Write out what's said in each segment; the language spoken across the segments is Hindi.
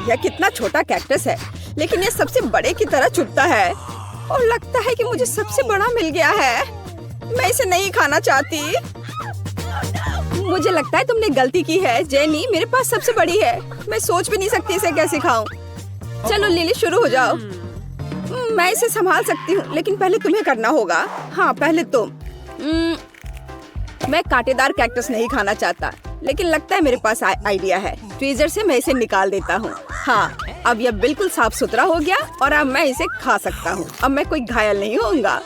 यह कितना छोटा कैक्टस है, लेकिन ये सबसे बड़े की तरह चुभता है और लगता है कि मुझे सबसे बड़ा मिल गया है। मैं इसे नहीं खाना चाहती। मुझे लगता है तुमने गलती की है जेनी, मेरे पास सबसे बड़ी है। मैं सोच भी नहीं सकती इसे कैसे खाऊं। चलो लिली शुरू हो जाओ। मैं इसे संभाल सकती हूँ, लेकिन पहले तुम्हें करना होगा। हाँ पहले तुम। मैं कांटेदार कैक्टस नहीं खाना चाहता, लेकिन लगता है मेरे पास आइडिया है। फ्रीजर से मैं इसे निकाल देता हूँ। हाँ अब यह बिल्कुल साफ सुथरा हो गया और अब मैं इसे खा सकता हूँ। अब मैं कोई घायल नहीं होऊंगा।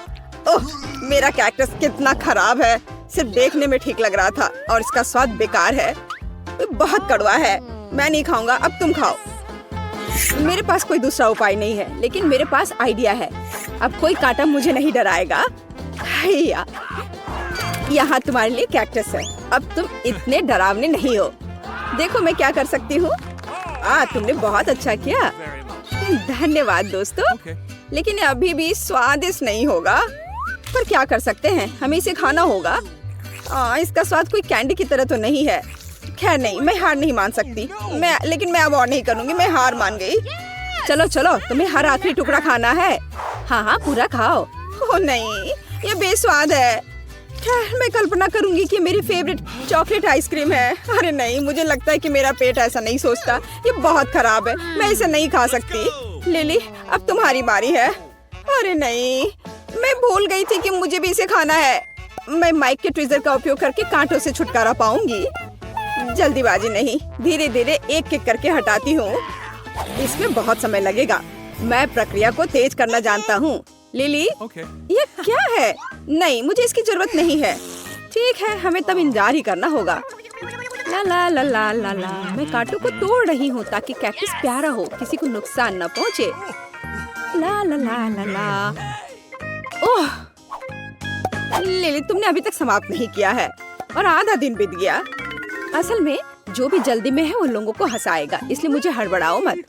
ओह मेरा कैक्टस कितना खराब है। सिर्फ देखने में ठीक लग रहा था और इसका स्वाद बेकार है। बहुत कड़वा है। मैं नहीं खाऊंगा, अब तुम खाओ। मेरे पास कोई दूसरा उपाय नहीं है, लेकिन मेरे पास आइडिया है। अब कोई कांटा मुझे नहीं डराएगा। यहाँ तुम्हारे लिए कैक्टस है। अब तुम इतने डरावने नहीं हो। देखो मैं क्या कर सकती हूँ। तुमने बहुत अच्छा किया। धन्यवाद दोस्तों। लेकिन ये अभी भी स्वादिष्ट नहीं होगा, पर क्या कर सकते हैं, हमें इसे खाना होगा। इसका स्वाद कोई कैंडी की तरह तो नहीं है। खैर नहीं, मैं हार नहीं मान सकती। लेकिन मैं अब और नहीं करूँगी। मैं हार मान गई। चलो चलो, तुम्हें हर आखिरी टुकड़ा खाना है। हाँ हाँ पूरा खाओ। ओह नहीं, ये बेस्वाद है। मैं कल्पना करूंगी कि मेरी फेवरेट चॉकलेट आइसक्रीम है। अरे नहीं, मुझे लगता है कि मेरा पेट ऐसा नहीं सोचता। ये बहुत खराब है, मैं इसे नहीं खा सकती। लिली अब तुम्हारी बारी है। अरे नहीं, मैं भूल गई थी कि मुझे भी इसे खाना है। मैं माइक के ट्विजर का उपयोग करके कांटों से छुटकारा पाऊंगी। जल्दीबाजी नहीं, धीरे धीरे एक एक करके हटाती हूँ। इसमें बहुत समय लगेगा। मैं प्रक्रिया को तेज करना जानता हूँ। लिली ये क्या है? नहीं, मुझे इसकी जरूरत नहीं है। ठीक है, हमें तब इंतजार ही करना होगा। ला ला ला ला ला ला। मैं कांटों को तोड़ रही हूँ ताकि कैक्टस प्यारा हो, किसी को नुकसान न पहुँचे। ला ला ला ला ला। ओह लिली, तुमने अभी तक समाप्त नहीं किया है और आधा दिन बीत गया। असल में जो भी जल्दी में है वो लोगों को हंसाएगा, इसलिए मुझे हड़बड़ाओ मत।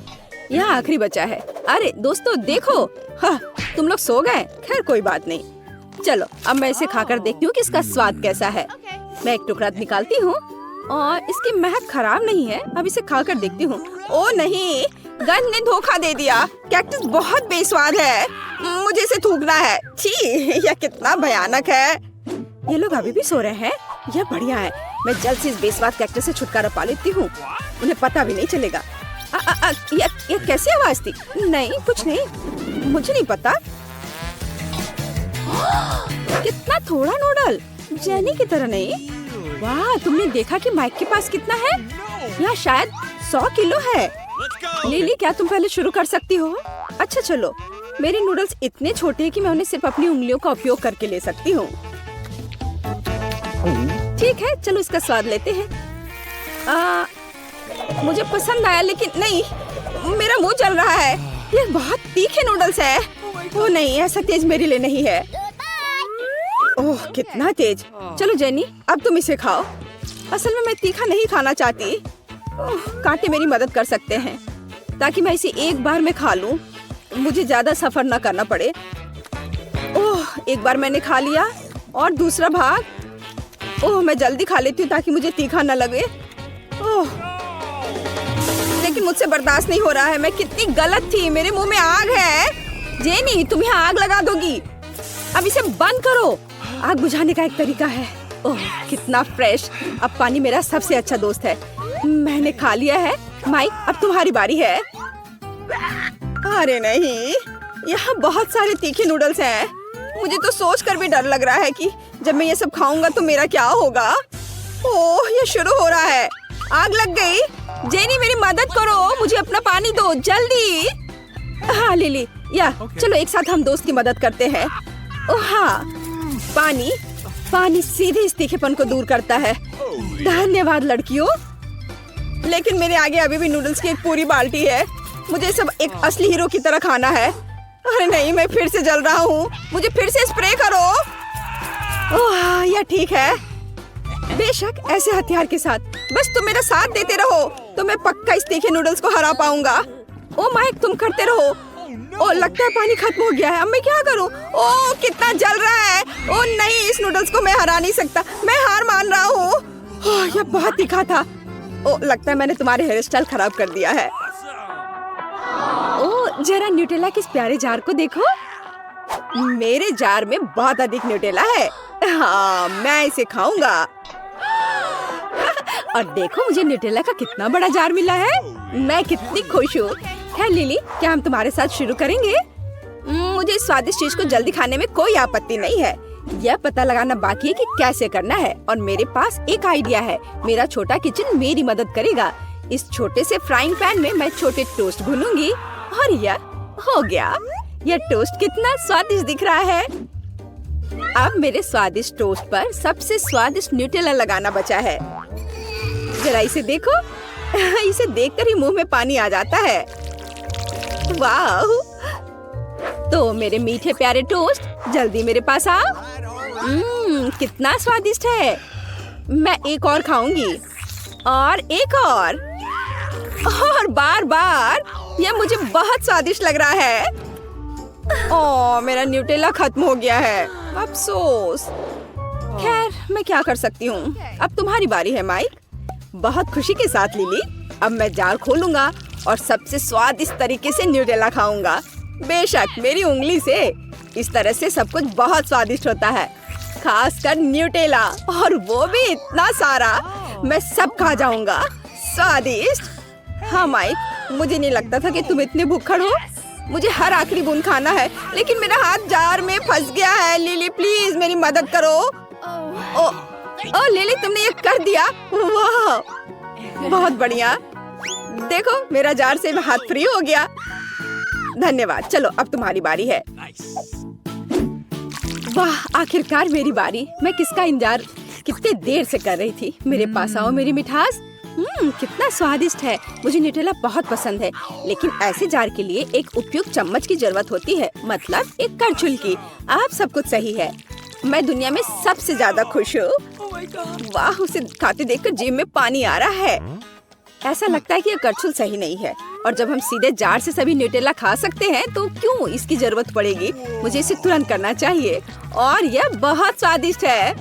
यहाँ आखिरी बचा है। अरे दोस्तों देखो, हाँ, तुम लोग सो गए। खैर कोई बात नहीं। चलो अब मैं इसे खाकर देखती हूँ कि इसका स्वाद कैसा है। मैं एक टुकड़ा निकालती हूँ और इसकी महक खराब नहीं है। अब इसे खाकर देखती हूँ। ओ नहीं, गंध ने धोखा दे दिया। कैक्टस बहुत बेस्वाद है। मुझे इसे थूकना है। छी, यह कितना भयानक है। ये लोग अभी भी सो रहे हैं। यह बढ़िया है। मैं जल्द से इस बेस्वाद कैक्टस से छुटकारा पा लेती हूँ। उन्हें पता भी नहीं चलेगा। ये कैसी आवाज थी? नहीं कुछ नहीं, मुझे नहीं पता। कितना थोड़ा नूडल, जेनी की तरह नहीं। वाह, तुमने देखा कि माइक के पास कितना है? यहाँ शायद 100 किलो है। लिली क्या तुम पहले शुरू कर सकती हो? अच्छा चलो, मेरे नूडल्स इतने छोटे हैं कि मैं उन्हें सिर्फ अपनी उंगलियों का उपयोग करके ले सकती हूँ। ठीक है, चलो इसका स्वाद लेते हैं। मुझे पसंद आया, लेकिन नहीं, मेरा मुंह जल रहा है। ये बहुत तीखे नूडल्स है। ओह नहीं, ऐसा तेज मेरे लिए नहीं है। ओह कितना तेज। चलो जेनी, अब तुम इसे खाओ। असल में मैं तीखा नहीं खाना चाहती। ओह, कांटे मेरी मदद कर सकते हैं ताकि मैं इसे एक बार में खा लूं। मुझे ज्यादा सफर न करना पड़े। ओह एक बार मैंने खा लिया और दूसरा भाग। ओह मैं जल्दी खा लेती हूँ ताकि मुझे तीखा न लगे। ओह लेकिन मुझसे बर्दाश्त नहीं हो रहा है। मैं कितनी गलत थी, मेरे मुंह में आग है। जेनी तुम यहाँ आग लगा दोगी। अब इसे बंद करो। आग बुझाने का एक तरीका है। ओह कितना फ्रेश। अब पानी मेरा सबसे अच्छा दोस्त है। मैंने खा लिया है। माइक अब तुम्हारी बारी है। अरे नहीं, यहाँ बहुत सारे तीखे नूडल्स हैं। मुझे तो सोच कर भी डर लग रहा है कि जब मैं ये सब खाऊंगा तो मेरा क्या होगा। ओह ये शुरू हो रहा है। आग लग गई। जेनी मेरी मदद करो, मुझे अपना पानी दो जल्दी। हाँ लिली, या चलो एक साथ हम दोस्त की मदद करते हैं। ओह हाँ, पानी पानी सीधे इस तीखेपन को दूर करता है। धन्यवाद लड़कियों। लेकिन मेरे आगे अभी भी नूडल्स की एक पूरी बाल्टी है। मुझे सब एक असली हीरो की तरह खाना है। अरे नहीं, मैं फिर से जल रहा हूँ। मुझे फिर से स्प्रे करो। ओह यह ठीक है। बेशक ऐसे हथियार के साथ बस तुम मेरा साथ देते रहो तो मैं पक्का इस तीखे नूडल्स को हरा पाऊंगा। ओ माइक तुम करते रहो। ओ लगता है पानी खत्म हो गया है। अब मैं क्या करूं? ओ कितना जल रहा है। ओ नहीं, इस नूडल्स को मैं हरा नहीं सकता। मैं हार मान रहा हूँ। यह बहुत तीखा था। ओ लगता है मैंने तुम्हारे हेयर स्टाइल खराब कर दिया है। ओ जरा न्यूटेला के इस प्यारे जार को देखो। मेरे जार में बहुत अधिक न्यूटेला है। हाँ, मैं इसे खाऊंगा। और देखो मुझे न्यूटेला का कितना बड़ा जार मिला है। मैं कितनी खुश हूँ। खैर लिली, क्या हम तुम्हारे साथ शुरू करेंगे? मुझे इस स्वादिष्ट चीज को जल्दी खाने में कोई आपत्ति नहीं है। यह पता लगाना बाकी है कि कैसे करना है और मेरे पास एक आइडिया है। मेरा छोटा किचन मेरी मदद करेगा। इस छोटे से फ्राइंग पैन में मैं छोटे टोस्ट भूनूंगी और यह हो गया। यह टोस्ट कितना स्वादिष्ट दिख रहा है। अब मेरे स्वादिष्ट टोस्ट पर सबसे स्वादिष्ट न्यूटेला लगाना बचा है। जरा इसे देखो। इसे देखकर ही मुंह में पानी आ जाता है। वाह! तो मेरे मीठे प्यारे टोस्ट, जल्दी मेरे पास आओ। कितना स्वादिष्ट है। मैं एक और खाऊंगी और एक और बार बार। यह मुझे बहुत स्वादिष्ट लग रहा है। ओह, मेरा न्यूटेला खत्म हो गया है। अफसोस। खैर, मैं क्या कर सकती हूँ। अब तुम्हारी बारी है माइक। बहुत खुशी के साथ लिली, अब मैं जार खोलूंगा और सबसे स्वादिष्ट तरीके से न्यूटेला खाऊंगा। बेशक मेरी उंगली से। इस तरह से सब कुछ बहुत स्वादिष्ट होता है, खासकर न्यूटेला, और वो भी इतना सारा। मैं सब खा जाऊंगा। स्वादिष्ट। हाँ माइक, मुझे नहीं लगता था कि तुम इतने भूखड़ हो। मुझे हर आखिरी बूंद खाना है, लेकिन मेरा हाथ जार में फंस गया है। लिली प्लीज मेरी मदद करो। ओ लिली, तुमने ये कर दिया। वाह, बहुत बढ़िया। देखो मेरा जार से हाथ फ्री हो गया। धन्यवाद। चलो अब तुम्हारी बारी है। वाह, आखिरकार मेरी बारी। मैं किसका इंतजार कितने देर से कर रही थी। मेरे पास आओ मेरी मिठास। कितना स्वादिष्ट है। मुझे न्यूटेला बहुत पसंद है, लेकिन ऐसे जार के लिए एक उपयुक्त चम्मच की जरूरत होती है, मतलब एक करछुल की। आप सब कुछ सही है। मैं दुनिया में सबसे ज्यादा खुश हूँ। वाह, उसे खाते देखकर जीभ में पानी आ रहा है। ऐसा लगता है कि यह करछुल सही नहीं है, और जब हम सीधे जार से सभी न्यूटेला खा सकते हैं तो क्यों इसकी जरूरत पड़ेगी। मुझे इसे तुरंत करना चाहिए, और यह बहुत स्वादिष्ट है।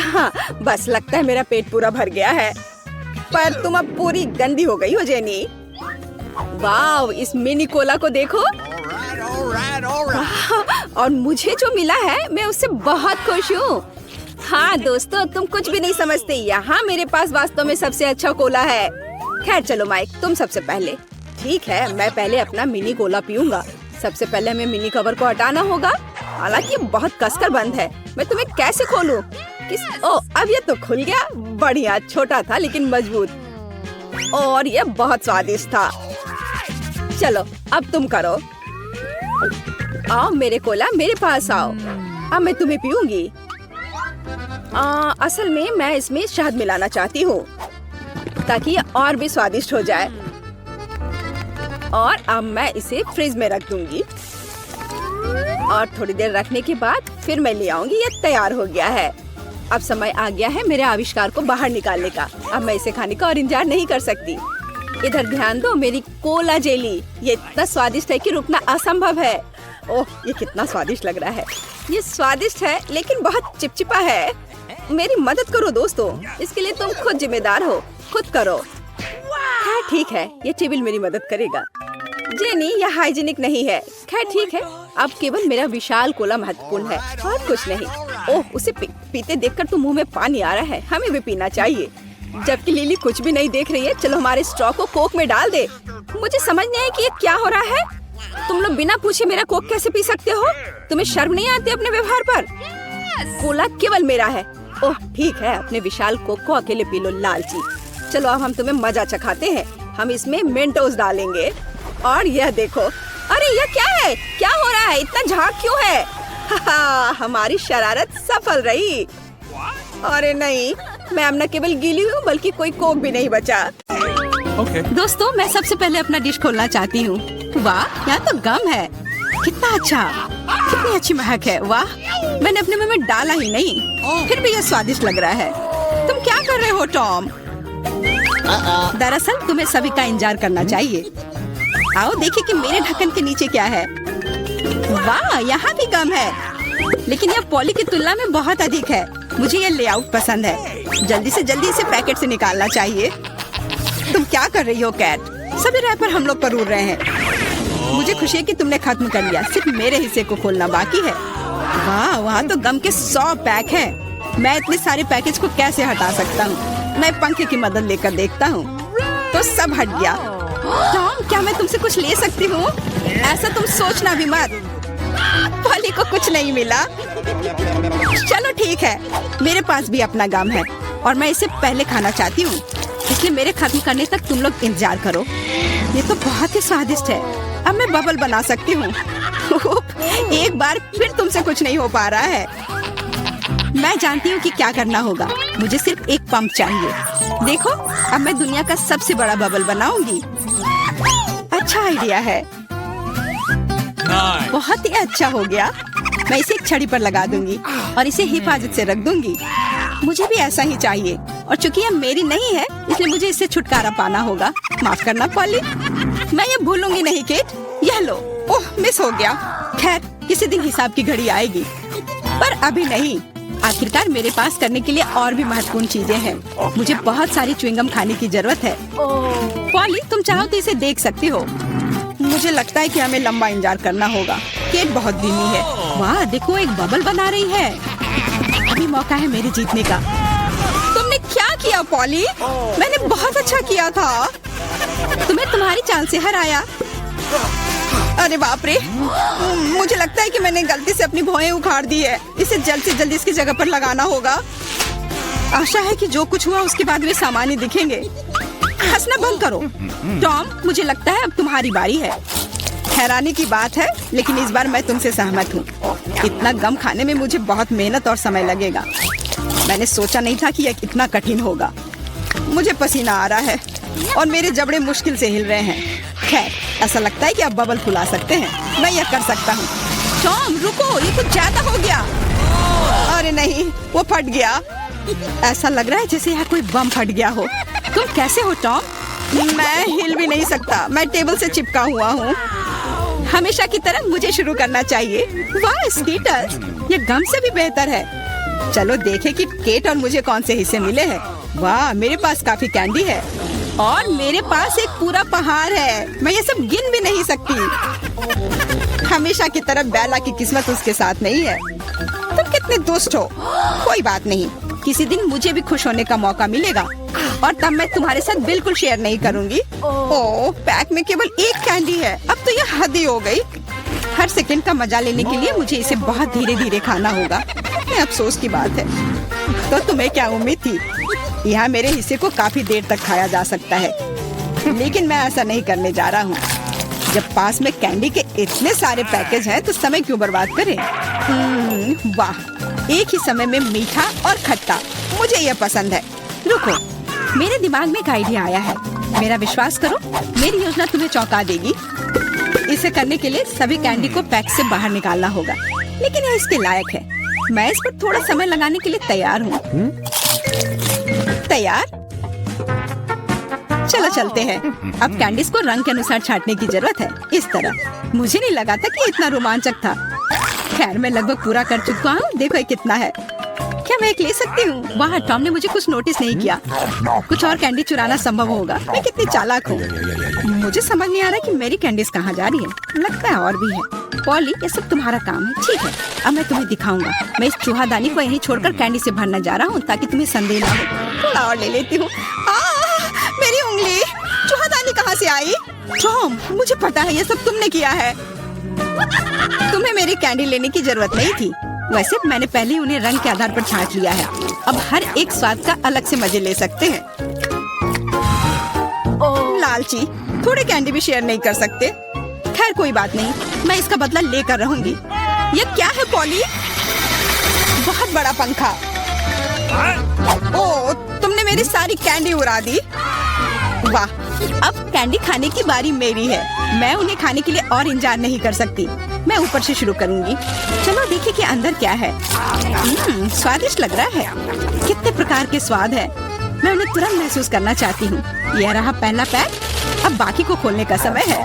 हाँ, बस लगता है मेरा पेट पूरा भर गया है। पर तुम अब पूरी गंदी हो गई हो जेनी। वाह, इस मिनी कोला को देखो। और मुझे जो मिला है मैं उससे बहुत खुश हूँ। हाँ दोस्तों, तुम कुछ भी नहीं समझते। यहाँ मेरे पास वास्तव में सबसे अच्छा कोला है। खैर चलो माइक, तुम सबसे पहले। ठीक है, मैं पहले अपना मिनी कोला पीऊंगा। सबसे पहले हमें मिनी कवर को हटाना होगा। हालांकि ये बहुत कसकर बंद है। मैं तुम्हें कैसे खोलूं? अब ये तो खुल गया। बढ़िया, छोटा था लेकिन मजबूत, और ये बहुत स्वादिष्ट था। चलो अब तुम करो। आओ मेरे कोला, मेरे पास आओ। अब मैं तुम्हें पीऊंगी। असल में मैं इसमें शहद मिलाना चाहती हूँ ताकि ये और भी स्वादिष्ट हो जाए। और अब मैं इसे फ्रिज में रख दूंगी, और थोड़ी देर रखने के बाद फिर मैं ले आऊंगी। ये तैयार हो गया है। अब समय आ गया है मेरे आविष्कार को बाहर निकालने का। अब मैं इसे खाने का और इंतजार नहीं कर सकती। इधर ध्यान दो, मेरी कोला जेली। ये इतना स्वादिष्ट है कि रुकना असंभव है। ओह, ये कितना स्वादिष्ट लग रहा है। ये स्वादिष्ट है लेकिन बहुत चिपचिपा है। मेरी मदद करो दोस्तों, इसके लिए तुम खुद जिम्मेदार हो। खुद करो। हाँ ठीक है, ये टेबल मेरी मदद करेगा। जेनी, यह हाइजीनिक नहीं है। खैर ठीक है, अब केवल मेरा विशाल कोला महत्वपूर्ण है और कुछ नहीं। ओह, उसे पीते देखकर तो मुंह में पानी आ रहा है। हमें भी पीना चाहिए। जबकि लिली कुछ भी नहीं देख रही है। चलो हमारे स्ट्रॉ को कोक में डाल दे। मुझे समझ नहीं है कि ये क्या हो रहा है। तुम लोग बिना पूछे मेरा कोक कैसे पी सकते हो? तुम्हें शर्म नहीं आती अपने व्यवहार पर? कोला केवल मेरा है। ओह ठीक है, अपने विशाल कोक को अकेले पी लो लालची। चलो अब हम तुम्हें मजा चखाते हैं। हम इसमें मेंटोस डालेंगे, और यह देखो। अरे यह क्या है? क्या हो रहा है? इतना झाग क्यों है? हमारी शरारत सफल रही। अरे नहीं, मैं अब न केवल गीली हूँ बल्कि कोई कोक भी नहीं बचा। दोस्तों, मैं सबसे पहले अपना डिश खोलना चाहती हूँ। वाह, यहाँ तो गम है। कितना अच्छा, कितनी अच्छी महक है। वाह, मैंने अपने मुंह में डाला ही नहीं, फिर भी यह स्वादिष्ट लग रहा है। तुम क्या कर रहे हो टॉम? दरअसल तुम्हें सभी का इंतजार करना चाहिए। आओ देखिए कि मेरे ढक्कन के नीचे क्या है। वाह, यहाँ भी गम है, लेकिन यह पॉली की तुलना में बहुत अधिक है। मुझे ये लेआउट पसंद है। जल्दी से जल्दी इसे पैकेट से निकालना चाहिए। तुम क्या कर रही हो कैट? सभी रैपर हम लोग पर उड़ रहे हैं। मुझे खुशी है कि तुमने खत्म कर लिया। सिर्फ मेरे हिस्से को खोलना बाकी है। वाह, वहाँ तो गम के 100 पैक हैं। मैं इतने सारे पैकेज को कैसे हटा सकता हूँ? मैं पंखे की मदद लेकर देखता हूँ। तो सब हट गया। टॉम, क्या मैं तुमसे कुछ ले सकती हूँ? ऐसा तुम सोचना भी मत। पॉली को कुछ नहीं मिला। चलो ठीक है, मेरे पास भी अपना गम है और मैं इसे पहले खाना चाहती हूँ, इसलिए मेरे खत्म करने तक तुम लोग इंतजार करो। ये तो बहुत ही स्वादिष्ट है। अब मैं बबल बना सकती हूँ। एक बार फिर तुमसे कुछ नहीं हो पा रहा है। मैं जानती हूँ कि क्या करना होगा। मुझे सिर्फ एक पंप चाहिए। देखो, अब मैं दुनिया का सबसे बड़ा बबल बनाऊंगी। अच्छा आइडिया है। बहुत ही अच्छा हो गया। मैं इसे एक छड़ी पर लगा दूंगी और इसे हिफाजत से रख दूंगी। मुझे भी ऐसा ही चाहिए और चूंकि यह मेरी नहीं है, इसलिए मुझे इससे छुटकारा पाना होगा। माफ करना पॉली, मैं ये भूलूंगी नहीं केट। यह लो। ओह, मिस हो गया। खैर, किसी दिन हिसाब की घड़ी आएगी, पर अभी नहीं। आखिरकार मेरे पास करने के लिए और भी महत्वपूर्ण चीजें हैं। मुझे बहुत सारी च्युइंगम खाने की जरूरत है। पॉली, तुम चाहो तो इसे देख सकती हो। मुझे लगता है कि हमें लंबा इंतजार करना होगा। केट बहुत धीमी है। वाह, देखो, एक बबल बना रही है। अभी मौका है मेरे जीतने का। तुमने क्या किया पॉली? मैंने बहुत अच्छा किया था। तुम्हें तुम्हारी चाल से हराया। अरे बाप रे, मुझे लगता है कि मैंने गलती से अपनी भौहें उखाड़ दी है। इसे जल्द से जल्द इसकी जगह पर लगाना होगा। आशा है कि जो कुछ हुआ उसके बाद वे सामान्य दिखेंगे। हंसना बंद करो। टॉम, मुझे लगता है अब तुम्हारी बारी है। हैरानी की बात है, लेकिन इस बार मैं तुमसे सहमत हूँ। इतना गम खाने में मुझे बहुत मेहनत और समय लगेगा। मैंने सोचा नहीं था कि यह इतना कठिन होगा। मुझे पसीना आ रहा है और मेरे जबड़े मुश्किल से हिल रहे हैं। खैर, ऐसा लगता है कि अब बबल फुला सकते हैं। मैं यह कर सकता हूँ। टॉम, रुको, ये कुछ ज्यादा हो गया। अरे नहीं, वो फट गया। ऐसा लग रहा है जैसे यहाँ कोई बम फट गया हो। तुम कैसे हो टॉम? मैं हिल भी नहीं सकता। मैं टेबल से चिपका हुआ हूँ। हमेशा की तरह मुझे शुरू करना चाहिए। वाह स्कीटर्स, ये गम से भी बेहतर है। चलो देखें कि केट और मुझे कौन से हिस्से मिले हैं। वाह, मेरे पास काफी कैंडी है और मेरे पास एक पूरा पहाड़ है। मैं ये सब गिन भी नहीं सकती। हमेशा की तरह बेला की किस्मत उसके साथ नहीं है। तुम कितने दुष्ट हो। कोई बात नहीं, किसी दिन मुझे भी खुश होने का मौका मिलेगा और तब मैं तुम्हारे साथ बिल्कुल शेयर नहीं करूंगी। ओह, पैक में केवल एक कैंडी है। अब तो यह हद ही हो गई। हर सेकंड का मजा लेने के लिए मुझे इसे बहुत धीरे धीरे खाना होगा। ये अफसोस की बात है। तो तुम्हें क्या उम्मीद थी? यहाँ मेरे हिस्से को काफी देर तक खाया जा सकता है, लेकिन मैं ऐसा नहीं करने जा रहा हूँ। जब पास में कैंडी के इतने सारे पैकेज हैं, तो समय क्यों बर्बाद करें? वाह, एक ही समय में मीठा और खट्टा, मुझे यह पसंद है। रुको, मेरे दिमाग में एक आइडिया आया है। मेरा विश्वास करो, मेरी योजना तुम्हें चौंका देगी। इसे करने के लिए सभी कैंडी को पैक से बाहर निकालना होगा, लेकिन यह इसके लायक है। मैं इस पर थोड़ा समय लगाने के लिए तैयार हूँ। तैयार? चलो चलते हैं। अब कैंडीज को रंग के अनुसार छांटने की जरूरत है। इस तरह। मुझे नहीं लगा था कि इतना रोमांचक था। खैर, मैं लगभग पूरा कर चुका हूँ। देखो ये कितना है। क्या मैं एक ले सकती हूँ? वाह, टॉम ने मुझे कुछ नोटिस नहीं किया। कुछ और कैंडी चुराना संभव होगा। मैं कितनी चालाक हूँ। मुझे समझ नहीं आ रहा कि मेरी कैंडीज कहाँ जा रही है। लगता है और भी है। पॉली, ये सब तुम्हारा काम है। ठीक है, अब मैं तुम्हें दिखाऊंगा। मैं इस चूहादानी को यहीं छोड़कर कैंडी से भरने जा रहा हूँ, ताकि तुम्हें संदेह ना हो। थोड़ा और ले लेती हूँ। मेरी उंगली! चूहादानी कहाँ से आई? टॉम, मुझे पता है ये सब तुमने किया है। तुम्हें मेरी कैंडी लेने की जरूरत नहीं थी। वैसे मैंने पहले ही उन्हें रंग के आधार पर छांट लिया है। अब हर एक स्वाद का अलग से मजे ले सकते हैं। लालची, थोड़े कैंडी भी शेयर नहीं कर सकते। खैर कोई बात नहीं, मैं इसका बदला लेकर रहूंगी। ये क्या है पॉली? बहुत बड़ा पंखा। ओह, तुमने मेरी सारी कैंडी उड़ा दी। वाह, अब कैंडी खाने की बारी मेरी है। मैं उन्हें खाने के लिए और इंतजार नहीं कर सकती। मैं ऊपर से शुरू करूंगी। चलो देखें कि अंदर क्या है। स्वादिष्ट लग रहा है। कितने प्रकार के स्वाद है। मैं उन्हें तुरंत महसूस करना चाहती हूँ। यह रहा पहला पैक। अब बाकी को खोलने का समय है।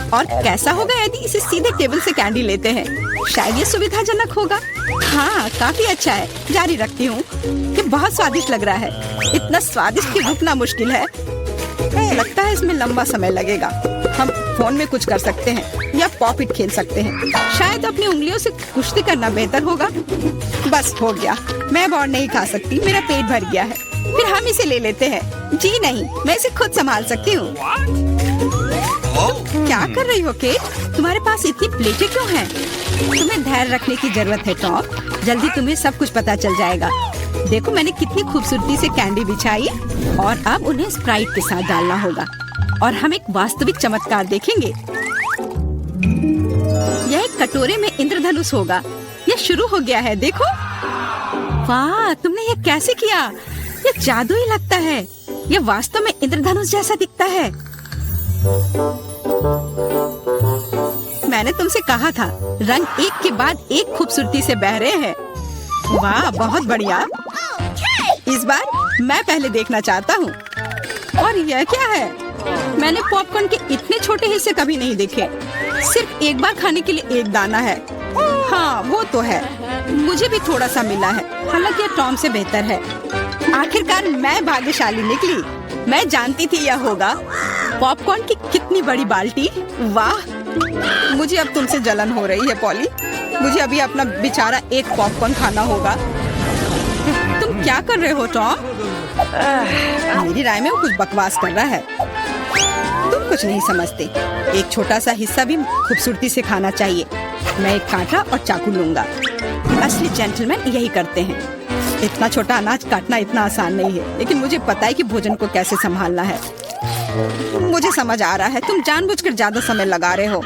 और कैसा होगा यदि इसे सीधे टेबल से कैंडी लेते हैं? शायद ये सुविधाजनक होगा। हाँ, काफी अच्छा है। जारी रखती हूँ। ये बहुत स्वादिष्ट लग रहा है। इतना स्वादिष्ट कि रुकना मुश्किल है। लगता है इसमें लंबा समय लगेगा। हम फोन में कुछ कर सकते हैं या पॉपिट खेल सकते हैं। शायद अपनी उंगलियों से कुश्ती करना बेहतर होगा। बस हो गया, मैं अब और नहीं खा सकती, मेरा पेट भर गया है। फिर हम इसे ले लेते हैं। जी नहीं, मैं इसे खुद संभाल सकती हूँ। क्या कर रही हो केट? तुम्हारे पास इतनी प्लेटें क्यों हैं? तुम्हें धैर्य रखने की जरूरत है टॉम, जल्दी तुम्हें सब कुछ पता चल जाएगा। देखो मैंने कितनी खूबसूरती से कैंडी बिछाई और अब उन्हें स्प्राइट के साथ डालना होगा और हम एक वास्तविक चमत्कार देखेंगे। यह एक कटोरे में इंद्रधनुष होगा। यह शुरू हो गया है, देखो। वाह, तुमने ये कैसे किया? यह जादू ही लगता है। यह वास्तव में इंद्रधनुष जैसा दिखता है। मैंने तुमसे कहा था, रंग एक के बाद एक खूबसूरती से बह रहे हैं। वाह, बहुत बढ़िया। इस बार मैं पहले देखना चाहता हूँ। और यह क्या है? मैंने पॉपकॉर्न के इतने छोटे हिस्से कभी नहीं देखे। सिर्फ एक बार खाने के लिए एक दाना है। हाँ, वो तो है। मुझे भी थोड़ा सा मिला है, हालांकि यह टॉम से बेहतर है। आखिरकार मैं भाग्यशाली निकली। मैं जानती थी यह होगा। पॉपकॉर्न की कितनी बड़ी बाल्टी। वाह, मुझे अब तुमसे जलन हो रही है पॉली। मुझे अभी अपना बेचारा एक पॉपकॉर्न खाना होगा। तुम क्या कर रहे हो टॉम? मेरी राय में वो कुछ बकवास कर रहा है। तुम कुछ नहीं समझते। एक छोटा सा हिस्सा भी खूबसूरती से खाना चाहिए। मैं एक कांटा और चाकू लूंगा। असली जेंटलमैन यही करते हैं। इतना छोटा अनाज काटना इतना आसान नहीं है, लेकिन मुझे पता है कि भोजन को कैसे संभालना है। मुझे समझ आ रहा है, तुम जानबूझकर ज्यादा समय लगा रहे हो।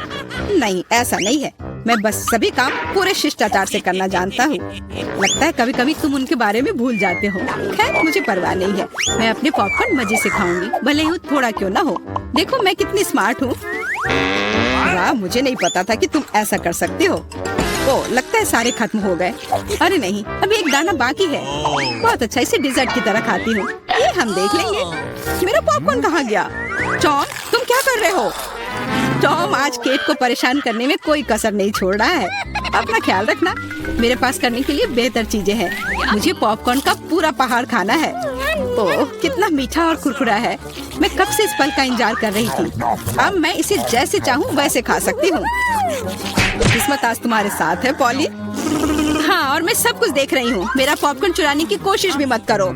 नहीं, ऐसा नहीं है। मैं बस सभी काम पूरे शिष्टाचार से करना जानता हूँ। लगता है कभी कभी तुम उनके बारे में भूल जाते हो। खैर, मुझे परवाह नहीं है। मैं अपने पॉपकॉर्न मजे से खाऊंगी, भले ही थोड़ा क्यों ना हो। देखो मैं कितनी स्मार्ट हूँ। वाह, मुझे नहीं पता था कि तुम ऐसा कर सकते हो। ओह, लगता है सारे खत्म हो गए। अरे नहीं, अभी एक दाना बाकी है। बहुत अच्छा, इसे डिजर्ट की तरह खाती हूँ। ये हम देख लेंगे। मेरा पॉपकॉर्न कहाँ गया? टॉम, तुम क्या कर रहे हो? टॉम आज केट को परेशान करने में कोई कसर नहीं छोड़ रहा है। अपना ख्याल रखना। मेरे पास करने के लिए बेहतर चीजें हैं। मुझे पॉपकॉर्न का पूरा पहाड़ खाना है। ओह, कितना मीठा और कुरकुरा है। मैं कब से इस पल का इंतजार कर रही थी। अब मैं इसे जैसे चाहूँ वैसे खा सकती हूँ। किस्मत आज तुम्हारे साथ है पॉली। हाँ, और मैं सब कुछ देख रही हूँ। मेरा पॉपकॉर्न चुराने की कोशिश भी मत करो।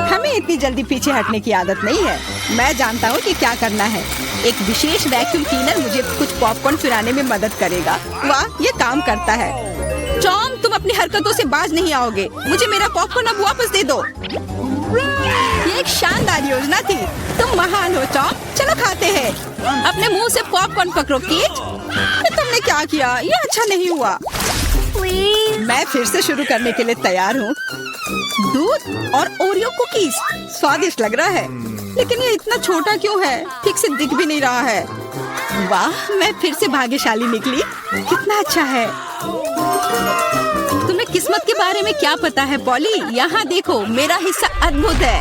हमें इतनी जल्दी पीछे हटने की आदत नहीं है। मैं जानता हूँ कि क्या करना है। एक विशेष वैक्यूम क्लीनर मुझे कुछ पॉपकॉर्न चुराने में मदद करेगा। वाह, ये काम करता है। टॉम, तुम अपनी हरकतों से बाज नहीं आओगे। मुझे मेरा पॉपकॉर्न अब वापस दे दो। ये एक शानदार योजना थी। तुम महान हो टॉम। चलो खाते हैं। अपने मुंह से पॉपकॉर्न पकड़ो केट। तुमने क्या किया? ये अच्छा नहीं हुआ। मैं फिर से शुरू करने के लिए तैयार हूँ। दूध और ओरियो कुकीज स्वादिष्ट लग रहा है, लेकिन ये इतना छोटा क्यों है? ठीक से दिख भी नहीं रहा है। वाह, मैं फिर से भाग्यशाली निकली। कितना अच्छा है। तुम्हें किस्मत के बारे में क्या पता है पॉली? यहाँ देखो, मेरा हिस्सा अद्भुत है।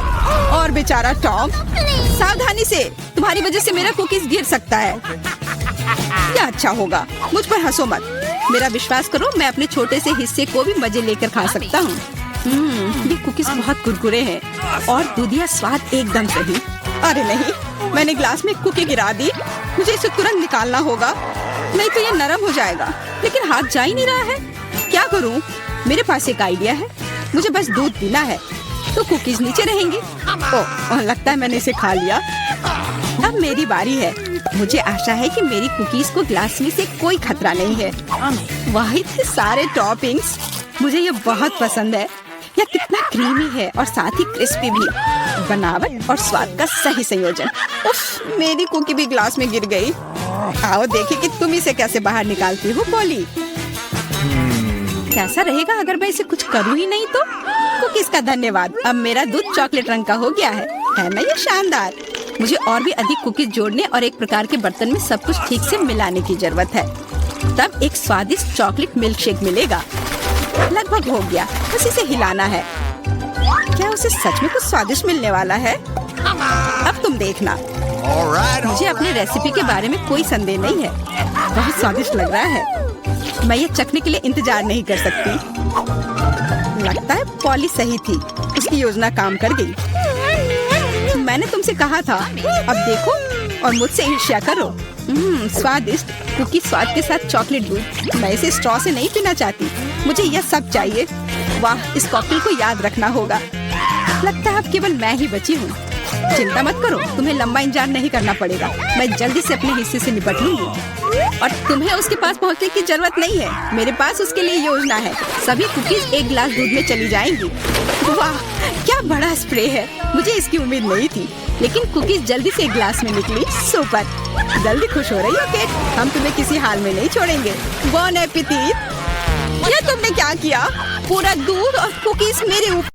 और बेचारा टॉम, सावधानी से, तुम्हारी वजह से मेरा कुकीज गिर सकता है। क्या अच्छा होगा। मुझ पर हंसो मत। मेरा विश्वास करो, मैं अपने छोटे से हिस्से को भी मजे लेकर खा सकता हूँ। ये कुकीज बहुत कुरकुरे हैं और दूधिया स्वाद एकदम सही। अरे नहीं, मैंने ग्लास में कुकी गिरा दी। मुझे इसे तुरंत निकालना होगा, नहीं तो ये नरम हो जाएगा। लेकिन हाथ जा ही नहीं रहा है। क्या करूँ? मेरे पास एक आइडिया है। मुझे बस दूध पीना है तो कुकीज नीचे रहेंगी। ओह, लगता है मैंने इसे खा लिया। अब मेरी बारी है। मुझे आशा है कि मेरी कुकीज को ग्लास में से कोई खतरा नहीं है। वाह, इतने सारे टॉपिंग्स। मुझे ये बहुत पसंद है। यह कितना क्रीमी है और साथ ही क्रिस्पी भी। बनावट और स्वाद का सही संयोजन। उफ, मेरी कुकी भी ग्लास में गिर गई। आओ देखिए कि तुम इसे कैसे बाहर निकालती हो पॉली। कैसा रहेगा अगर मैं इसे कुछ करूँ ही नहीं तो? कुकीज का धन्यवाद। अब मेरा दूध चॉकलेट रंग का हो गया है ना? ये शानदार। मुझे और भी अधिक कुकीज जोड़ने और एक प्रकार के बर्तन में सब कुछ ठीक से मिलाने की जरूरत है। तब एक स्वादिष्ट चॉकलेट मिल्क शेक मिलेगा। लगभग हो गया, बस इसे हिलाना है। क्या उसे सच में कुछ स्वादिष्ट मिलने वाला है? अब तुम देखना। मुझे अपने रेसिपी के बारे में कोई संदेह नहीं है। बहुत स्वादिष्ट लग रहा है। मैं ये चखने के लिए इंतजार नहीं कर सकती। लगता है पॉली सही थी। उसकी योजना काम कर गई। मैंने तुमसे कहा था। अब देखो, और मुझसे ईर्ष्या करो। स्वादिष्ट कुकी स्वाद के साथ चॉकलेट दूध। मैं इसे स्ट्रॉ से नहीं पीना चाहती, मुझे यह सब चाहिए। वाह, इस कॉकटेल को याद रखना होगा। लगता है अब केवल मैं ही बची हूँ। चिंता मत करो, तुम्हें लंबा इंतजार नहीं करना पड़ेगा। मैं जल्दी से अपने हिस्से से निपट लूंगी और तुम्हें उसके पास पहुंचने की जरूरत नहीं है। मेरे पास उसके लिए योजना है। सभी कुकीज एक गिलास दूध में चली जाएंगी। वाह, क्या बड़ा स्प्रे है। मुझे इसकी उम्मीद नहीं थी, लेकिन कुकीज जल्दी से एक गिलास में निकली। सुपर, जल्दी खुश हो रही हो केट? हम तुम्हें किसी हाल में नहीं छोड़ेंगे। बॉन एपेटिट। ये तुमने क्या किया? पूरा दूध और कुकीज मेरे ऊपर।